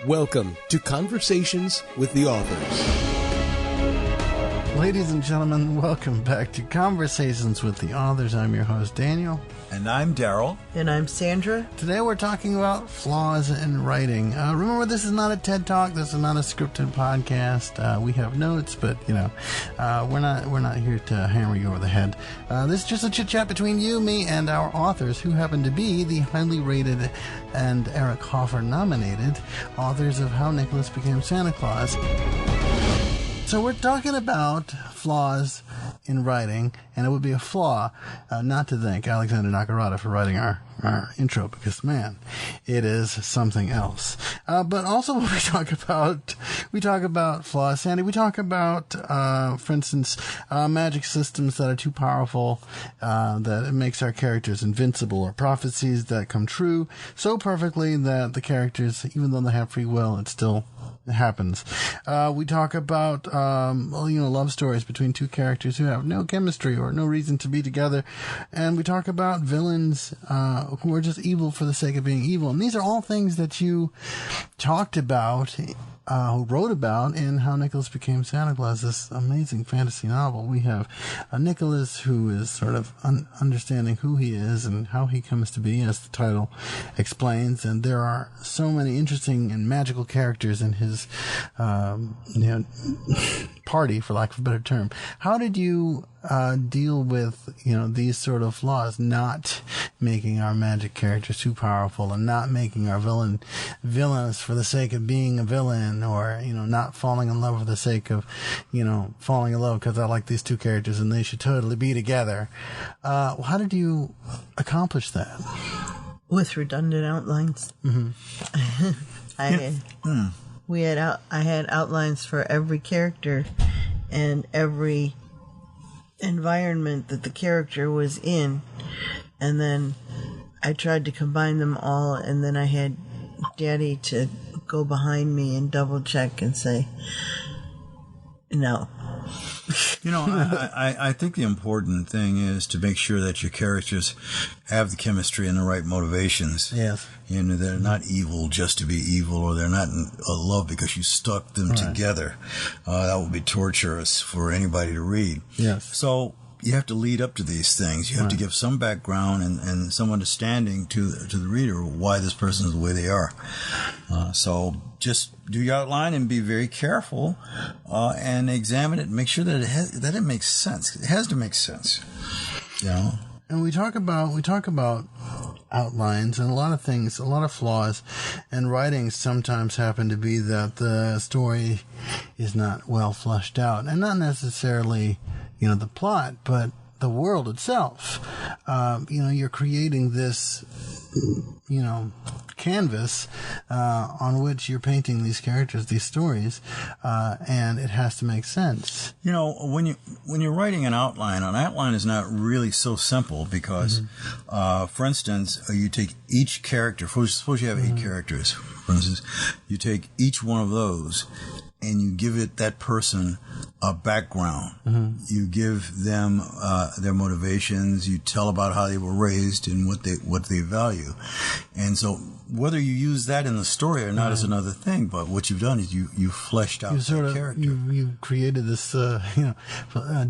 Welcome to Conversations with the Authors. Ladies and gentlemen, welcome back to Conversations with the Authors. I'm your host, Daniel. And I'm Daryl. And I'm Sandra. Today we're talking about flaws in writing. Remember, this is not a TED Talk. This is not a scripted podcast. We have notes, but, we're not here to hammer you over the head. This is just a chit-chat between you, me, and our authors, who happen to be the highly rated and Eric Hoffer nominated authors of How Nicholas Became Santa Claus. So we're talking about flaws in writing, and it would be a flaw not to thank Alexander Nakarada for writing our intro, because, man, it is something else. But also when we talk about flaws, Sandy, we talk about, for instance, magic systems that are too powerful, that it makes our characters invincible, or prophecies that come true so perfectly that the characters, even though they have free will, it still happens. We talk about, love stories between two characters who have no chemistry or no reason to be together. And we talk about villains, who are just evil for the sake of being evil. And these are all things that you talked about, who wrote about in How Nicholas Became Santa Claus, this amazing fantasy novel. We have Nicholas, who is sort of understanding who he is and how he comes to be, as the title explains. And there are so many interesting and magical characters in his party, for lack of a better term. How did you deal with these sort of flaws, not making our magic characters too powerful, and not making our villainous for the sake of being a villain, or not falling in love for the sake of falling in love because I like these two characters and they should totally be together? How did you accomplish that? With redundant outlines. Mm-hmm. I had outlines for every character and every environment that the character was in, and then I tried to combine them all, and then I had Daddy to go behind me and double check and say no. I think the important thing is to make sure that your characters have the chemistry and the right motivations. Yes. They're not evil just to be evil, or they're not in love because you stuck them together. That would be torturous for anybody to read. Yes. So you have to lead up to these things. You have to give some background and some understanding to the reader why this person is the way they are. So just do your outline and be very careful and examine it and make sure that it makes sense. It has to make sense. And we talk about outlines, and a lot of things, a lot of flaws in writing sometimes happen to be that the story is not well fleshed out, and not necessarily the plot, but the world itself. You're creating this canvas on which you're painting these characters, these stories, and it has to make sense. When you're writing an outline is not really so simple because, for instance, you take each character. Suppose you have 8 characters. For instance, you take each one of those and you give that person a background. Mm-hmm. You give them their motivations. You tell about how they were raised and what they value. And so whether you use that in the story or not is another thing. But what you've done is you fleshed out the character. You created this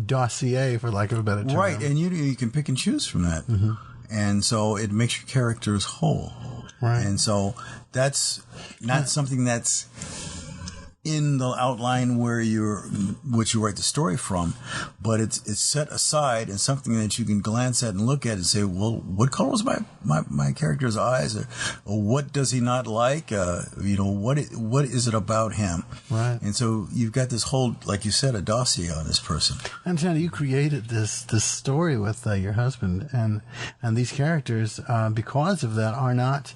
dossier, for lack of a better term. Right, and you can pick and choose from that. Mm-hmm. And so it makes your characters whole. Right. And so that's not something that's in the outline where what you write the story from, but it's set aside and something that you can glance at and look at and say, well, what color was my character's eyes, or what does he not like? What is it about him? Right. And so you've got this whole, like you said, a dossier on this person. And Shannon, you created this story with your husband, and these characters, because of that, are not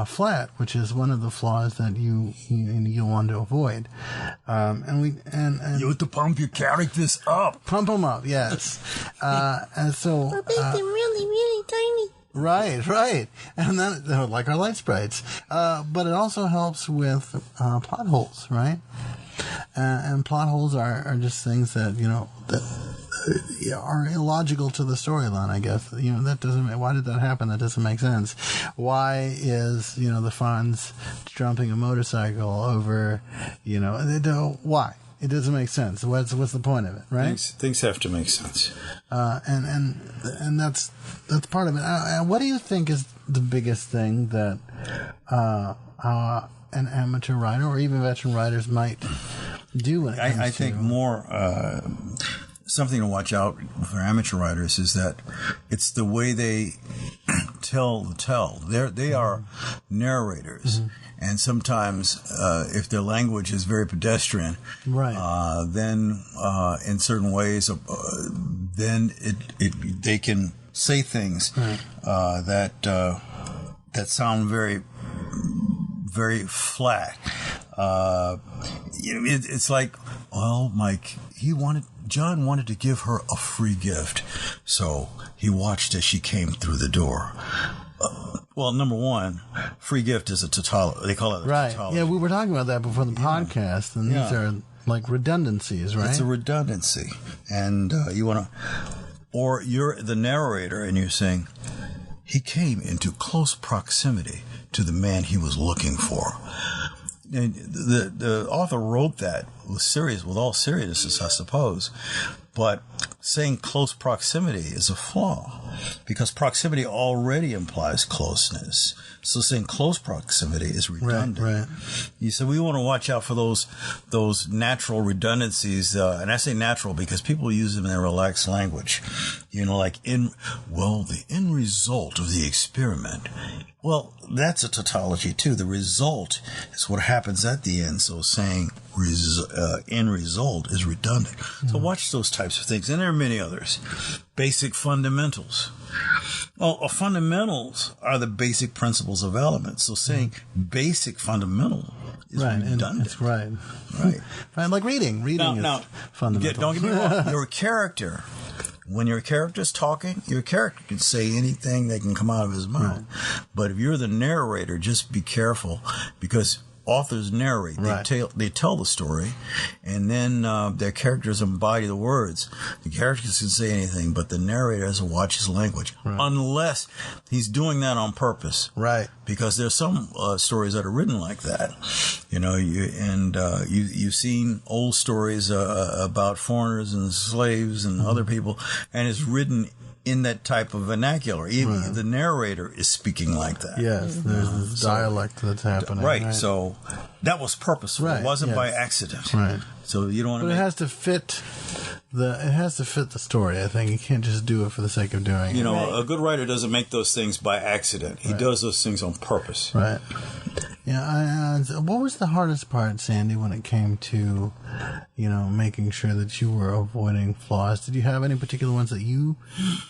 flat, which is one of the flaws that you want to avoid. And you have to pump your characters up. Pump them up, yes. And so make them really, really tiny. Right. And then, like our light sprites. But it also helps with plot holes, right? And plot holes are just things that, that are illogical to the storyline, I guess. That doesn't. Why did that happen? That doesn't make sense. Why is the Fonz jumping a motorcycle over? Why? It doesn't make sense. What's the point of it, right? Things have to make sense. And that's part of it. What do you think is the biggest thing that an amateur writer or even veteran writers might do when it comes I think more something to watch out for amateur writers is that it's the way they tell the tale. They are narrators, and sometimes if their language is very pedestrian, right, then in certain ways, then they can say things that sound very, very flat. It's like, well, Mike, John wanted to give her a free gift, so he watched as she came through the door. Well, number one, free gift is a tautology. They call it a tautology. Yeah, we were talking about that before the podcast, and these are like redundancies, right? It's a redundancy, and you want to, or you're the narrator, and you're saying, he came into close proximity to the man he was looking for. And the author wrote that with all seriousness, I suppose. But saying close proximity is a flaw because proximity already implies closeness. So saying close proximity is redundant. Right. You said we want to watch out for those natural redundancies, and I say natural because people use them in their relaxed language. Like the end result of the experiment. Well, that's a tautology too. The result is what happens at the end. So saying end result is redundant. So watch those types of things, and there are many others. Basic fundamentals. Well, fundamentals are the basic principles of elements. So saying basic fundamental is redundant. It's right. Right, like reading. Reading is fundamental. Don't get me wrong. Your character. When your character's talking, your character can say anything that can come out of his mouth. Right. But if you're the narrator, just be careful because authors narrate. Right. They tell the story, and then their characters embody the words. The characters can say anything, but the narrator has to watch his language, unless he's doing that on purpose. Right. Because there's some stories that are written like that. You've seen old stories about foreigners and slaves and other people, and it's written in that type of vernacular. Even the narrator is speaking like that. Yes, there's this dialect that's happening. Right, so that was purposeful. Right, it wasn't by accident. Right. So you don't want to. But it has to fit the story. I think you can't just do it for the sake of doing it. A good writer doesn't make those things by accident. He does those things on purpose. Right. Yeah. What was the hardest part, Sandy, when it came to, making sure that you were avoiding flaws? Did you have any particular ones that you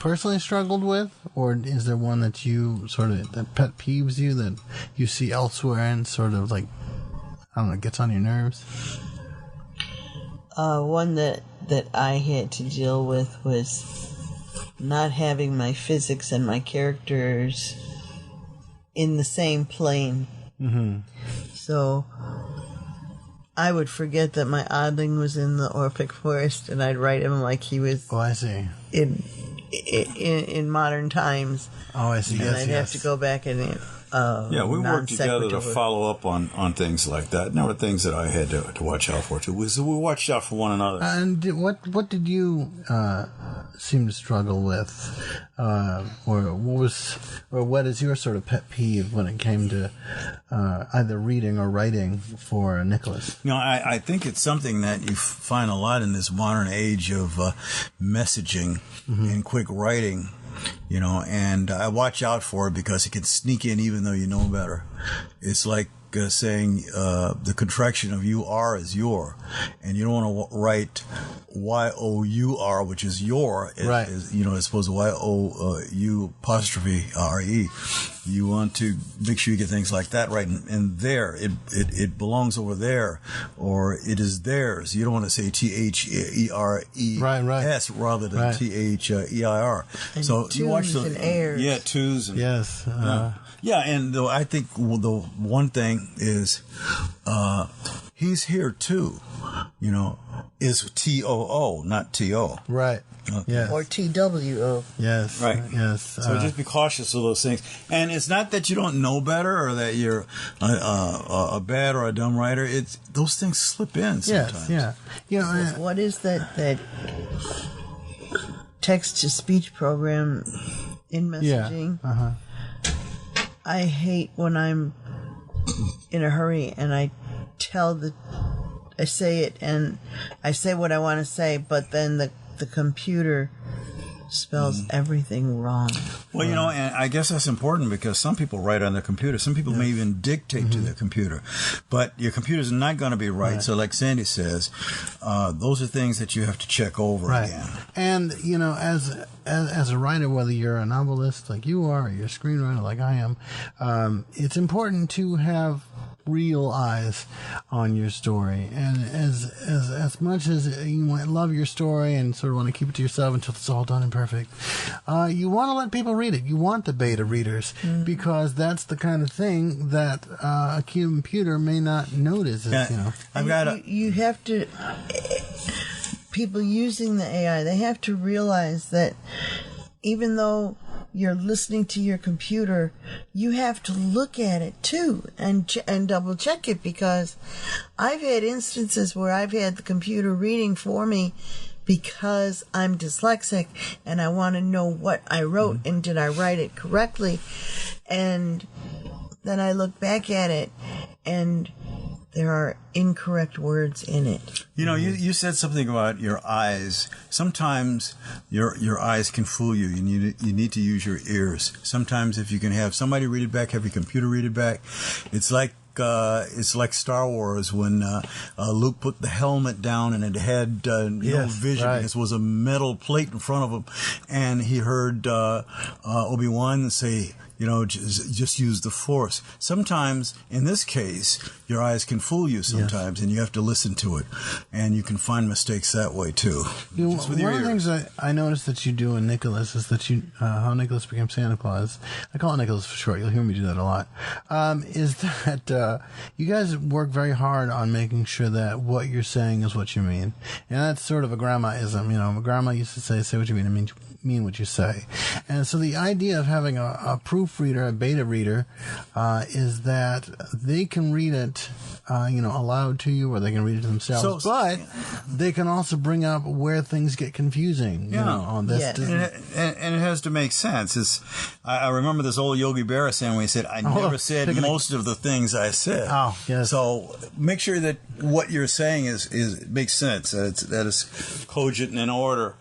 personally struggled with, or is there one that you that pet peeves you that you see elsewhere and sort of like, I don't know, gets on your nerves? One that I had to deal with was not having my physics and my characters in the same plane. Mm-hmm. So I would forget that my oddling was in the Orphic Forest, and I'd write him like he was. Oh, I see. In modern times. Oh, I see. And I'd have to go back and. We worked together to follow up on things like that. And there were things that I had to watch out for too. We watched out for one another. And what did you seem to struggle with, or what is your sort of pet peeve when it came to either reading or writing for Nicholas? I think it's something that you find a lot in this modern age of messaging and quick writing. And I watch out for it because it can sneak in even though you know better. It's like saying the contraction of UR is your, and you don't want to write YOUR, which is your, right? As opposed to YOU apostrophe RE. You want to make sure you get things like that right, and there it belongs over there, or it is theirs. You don't want to say THERES rather than THEIR. So you watch those and airs. Yeah, twos. And, yes. And I think the one thing is he's here too. is TOO, not TO. Right. Yes. Or TWO. Yes. Right. Yes. So just be cautious of those things. And it's not that you don't know better or that you're a bad or a dumb writer. It's those things slip in sometimes. Yes. Yeah. What is that text-to-speech program in messaging? Yeah. Uh-huh. I hate when I'm in a hurry and I say it and I say what I want to say, but then the computer spells everything wrong. Well, and I guess that's important because some people write on their computer. Some people may even dictate to their computer. But your computer's not going to be right. So like Sandy says, those are things that you have to check over again. And, as a writer, whether you're a novelist like you are or you're a screenwriter like I am, it's important to have real eyes on your story. And as much as you might love your story and sort of want to keep it to yourself until it's all done and perfect, you want to let people read it. You want the beta readers because that's the kind of thing that a computer may not notice. You have to. People using the AI, they have to realize that even though you're listening to your computer, you have to look at it too and double check it, because I've had instances where I've had the computer reading for me because I'm dyslexic and I want to know what I wrote and did I write it correctly, and then I look back at it and there are incorrect words in it. You said something about your eyes. Sometimes your eyes can fool you. You need to use your ears. Sometimes if you can have somebody read it back, have your computer read it back. It's like Star Wars when Luke put the helmet down and it had no vision. Right. This was a metal plate in front of him, and he heard Obi-Wan say, just use the Force. Sometimes, in this case, your eyes can fool you sometimes, and you have to listen to it. And you can find mistakes that way, too. One of the things I noticed that you do in Nicholas is that how Nicholas became Santa Claus, I call it Nicholas for short, you'll hear me do that a lot, is that you guys work very hard on making sure that what you're saying is what you mean. And that's sort of a grandma-ism. My grandma used to say what you mean. I mean what you say. And so the idea of having a proofreader, a beta reader, is that they can read it, aloud to you, or they can read it to themselves. But they can also bring up where things get confusing. On this. Yeah. And it has to make sense. I remember this old Yogi Berra saying when he said, "I never said most of the things I said." Oh, yes. So make sure that what you're saying is makes sense. That is cogent and in order.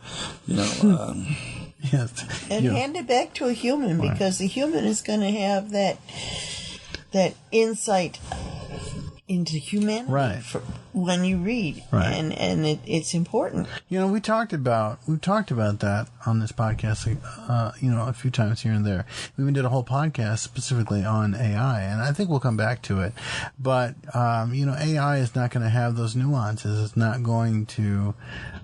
Yes. And hand it back to a human, because the human is going to have that insight into humanity when you read, and it's important. We've talked about that on this podcast, a few times here and there. We even did a whole podcast specifically on AI, and I think we'll come back to it. But AI is not going to have those nuances. It's not going to,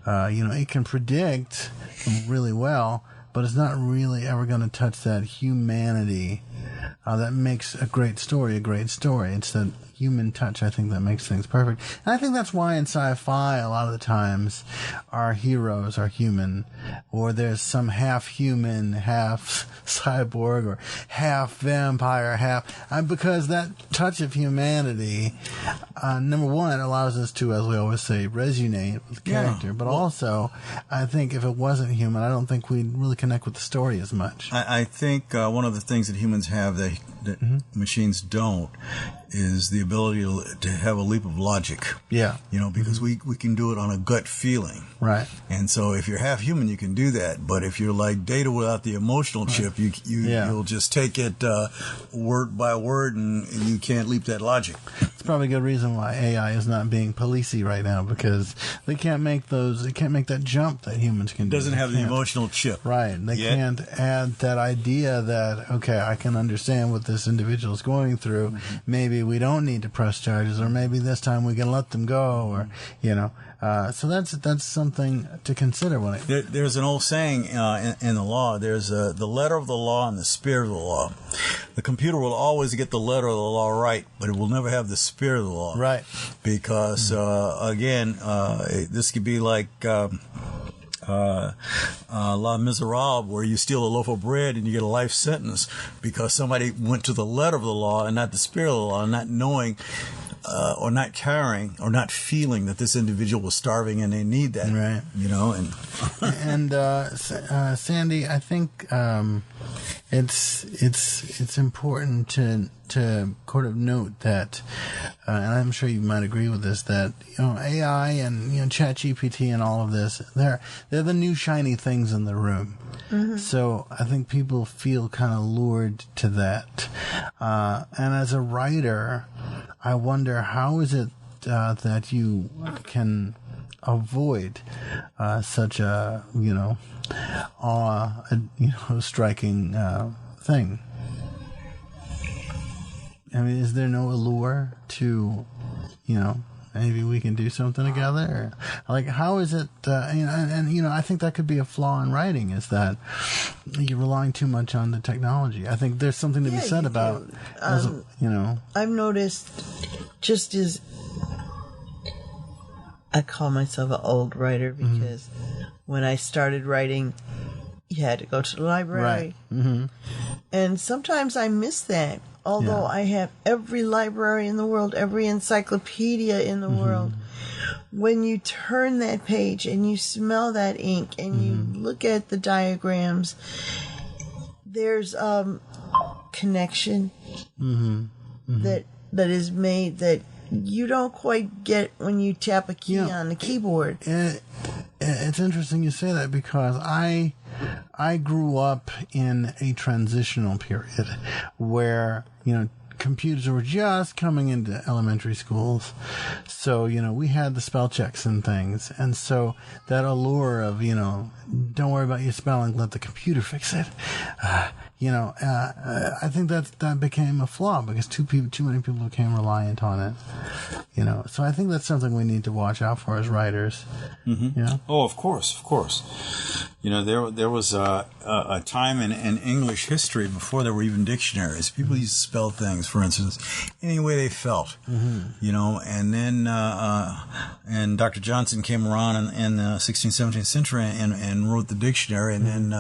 it can predict really well, but it's not really ever going to touch that humanity that makes a great story a great story. It's that human touch, I think, that makes things perfect. And I think that's why in sci-fi, a lot of the times, our heroes are human, or there's some half human, half cyborg, or half vampire, because that touch of humanity, number one, allows us to, as we always say, resonate with the character, but also, I think if it wasn't human, I don't think we'd really connect with the story as much. I think one of the things that humans have that machines don't is the ability to have a leap of logic. Yeah. Because we can do it on a gut feeling. Right. And so if you're half human, you can do that. But if you're like Data without the emotional chip, you'll just take it word by word, and you can't leap that logic. It's probably a good reason why AI is not being policey right now, because they can't make that jump that humans can do. Doesn't have the emotional chip. Right. They can't add that idea that, okay, I can understand what this individual is going through. Maybe we don't need to press charges, or maybe this time we can let them go, or, So that's something to consider when it. There's an old saying in the law. There's the letter of the law and the spirit of the law. The computer will always get the letter of the law right, but it will never have the spirit of the law. Right. Because again, this could be like La Miserable, where you steal a loaf of bread and you get a life sentence because somebody went to the letter of the law and not the spirit of the law, and not knowing or not caring or not feeling that this individual was starving and they need that. Right. And Sandy, I think it's important to sort of note that, and I'm sure you might agree with this, that AI and ChatGPT and all of this, they're the new shiny things in the room. Mm-hmm. So I think people feel kind of lured to that. And as a writer, I wonder how is it that you can avoid such a striking thing. I mean, is there no allure to maybe we can do something together? Or, like, how is it? I think that could be a flaw in writing, is that you're relying too much on the technology. I think there's something to be said about, I've noticed, just as I call myself an old writer because when I started writing, you had to go to the library. Right. Mm-hmm. And sometimes I miss that. Although I have every library in the world, every encyclopedia in the world, when you turn that page and you smell that ink and you look at the diagrams, there's connection that is made that you don't quite get when you tap a key on the keyboard. It's interesting you say that, because I grew up in a transitional period where, computers were just coming into elementary schools. So, we had the spell checks and things. And so that allure of, don't worry about your spelling, let the computer fix it. I think that became a flaw because too many people became reliant on it. So I think that's something we need to watch out for as writers. Mm-hmm. Oh, of course. There was a time in English history before there were even dictionaries. People used to spell things, for instance, any way they felt. And then and Dr. Johnson came around in the 16th, 17th century and wrote the dictionary. And then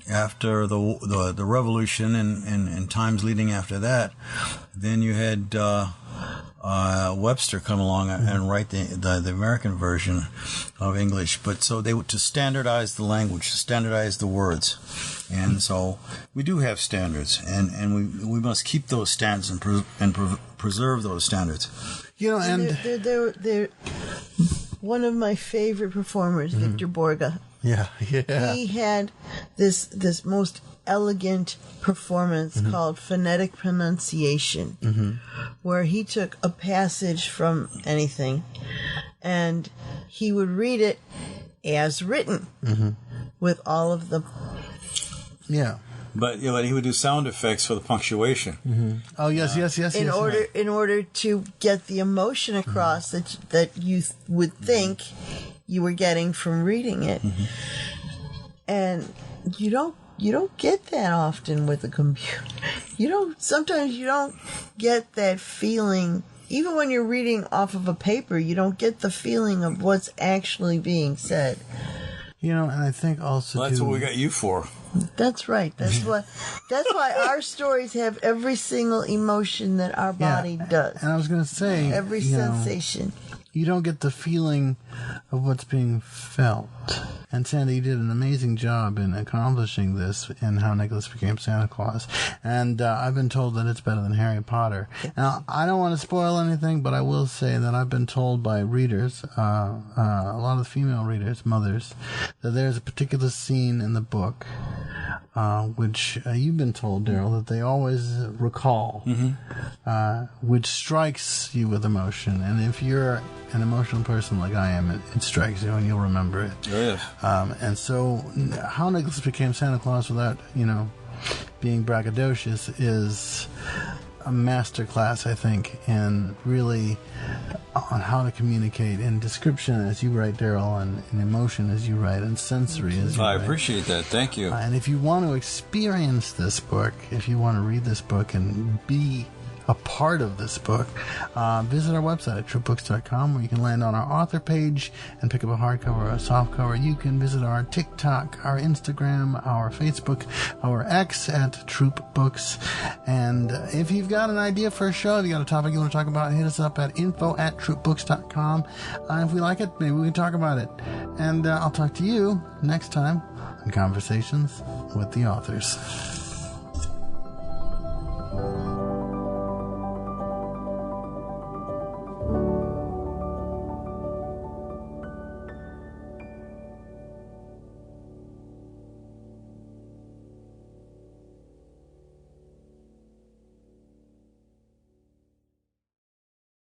after the revolution and times leading after that, then you had Webster come along and write the American version of English. But so to standardize the language, to standardize the words. And so we do have standards, and we must keep those standards and preserve those standards. They're one of my favorite performers, Victor Borge. Yeah. He had this most elegant performance called phonetic pronunciation, where he took a passage from anything and he would read it as written with all of the But he would do sound effects for the punctuation. Oh yes. In order to get the emotion across that you would think you were getting from reading it, and you don't get that often with a computer. Sometimes you don't get that feeling. Even when you're reading off of a paper, you don't get the feeling of what's actually being said. And I think also that's what we got you for. That's right. That's why our stories have every single emotion that our body does. And I was going to say, every sensation. You don't get the feeling of what's being felt. And Sandy, you did an amazing job in accomplishing this in How Nicholas Became Santa Claus. And I've been told that it's better than Harry Potter. Now, I don't want to spoil anything, but I will say that I've been told by readers, a lot of female readers, mothers, that there's a particular scene in the book which you've been told, Daryl, that they always recall, which strikes you with emotion. And if you're an emotional person like I am, it strikes you and you'll remember it. Oh, yes. And so How Nicholas Became Santa Claus, without, being braggadocious, is a master class, I think, in really on how to communicate in description, as you write, Daryl, and in emotion, as you write, and sensory, as you I write. appreciate that. Thank you. And if you want to experience this book, if you want to read this book and be a part of this book, visit our website at troopbooks.com, where you can land on our author page and pick up a hardcover or a softcover. You can visit our TikTok, our Instagram, our Facebook, our X at Troop Books. And if you've got an idea for a show, if you got a topic you want to talk about, hit us up at info@troopbooks.com. If we like it, maybe we can talk about it. And I'll talk to you next time on Conversations with the Authors.